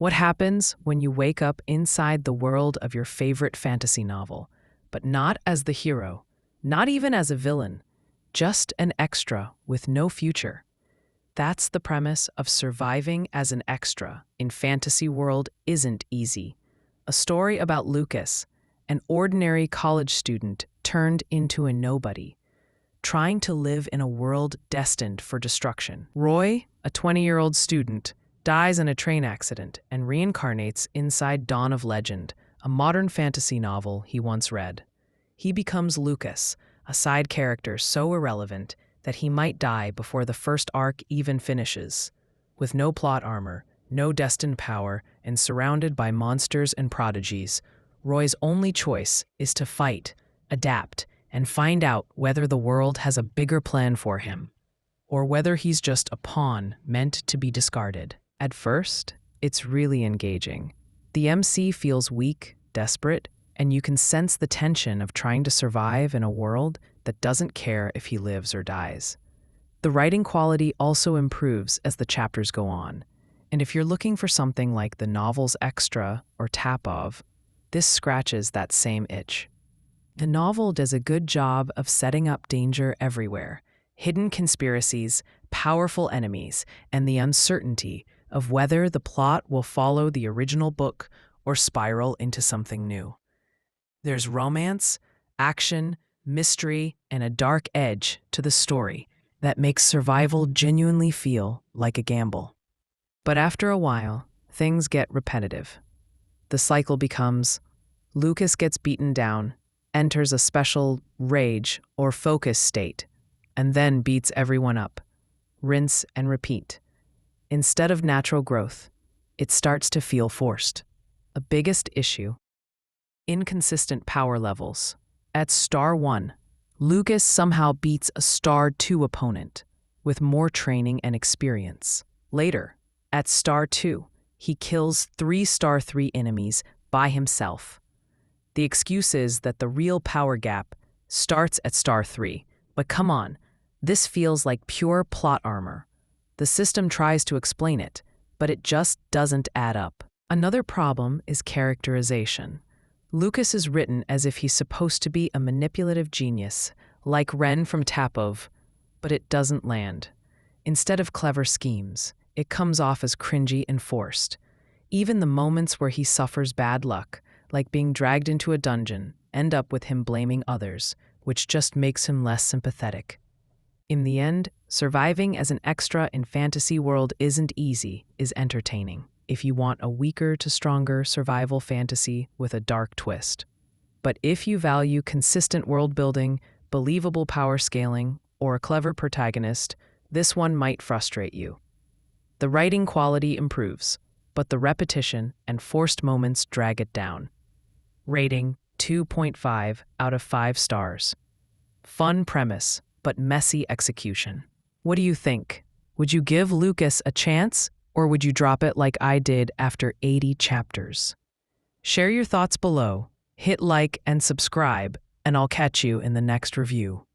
What happens when you wake up inside the world of your favorite fantasy novel, but not as the hero, not even as a villain, just an extra with no future? That's the premise of Surviving as an Extra in Fantasy World Isn't Easy, a story about Lucas, an ordinary college student turned into a nobody, trying to live in a world destined for destruction. Roy, a 20-year-old student, dies in a train accident and reincarnates inside Dawn of Legend, a modern fantasy novel he once read. He becomes Lucas, a side character so irrelevant that he might die before the first arc even finishes. With no plot armor, no destined power, and surrounded by monsters and prodigies, Roy's only choice is to fight, adapt, and find out whether the world has a bigger plan for him, or whether he's just a pawn meant to be discarded. At first, it's really engaging. The MC feels weak, desperate, and you can sense the tension of trying to survive in a world that doesn't care if he lives or dies. The writing quality also improves as the chapters go on, and if you're looking for something like the novel's extra or tap-of, this scratches that same itch. The novel does a good job of setting up danger everywhere, hidden conspiracies, powerful enemies, and the uncertainty of whether the plot will follow the original book or spiral into something new. There's romance, action, mystery, and a dark edge to the story that makes survival genuinely feel like a gamble. But after a while, things get repetitive. The cycle becomes Lucas gets beaten down, enters a special rage or focus state, and then beats everyone up. Rinse and repeat. Instead of natural growth, it starts to feel forced. A biggest issue: inconsistent power levels. At Star 1, Lucas somehow beats a Star 2 opponent with more training and experience. Later, at Star 2, he kills 3 Star 3 enemies by himself. The excuse is that the real power gap starts at Star 3, but come on, this feels like pure plot armor. The system tries to explain it, but it just doesn't add up. Another problem is characterization. Lucas is written as if he's supposed to be a manipulative genius, like Ren from Tapov, but it doesn't land. Instead of clever schemes, it comes off as cringy and forced. Even the moments where he suffers bad luck, like being dragged into a dungeon, end up with him blaming others, which just makes him less sympathetic. In the end, surviving as an extra in Fantasy World Isn't Easy is entertaining if you want a weaker to stronger survival fantasy with a dark twist. But if you value consistent world building, believable power scaling, or a clever protagonist, this one might frustrate you. The writing quality improves, but the repetition and forced moments drag it down. Rating 2.5 out of 5 stars. Fun premise, but messy execution. What do you think? Would you give Lucas a chance, or would you drop it like I did after 80 chapters? Share your thoughts below, hit like and subscribe, and I'll catch you in the next review.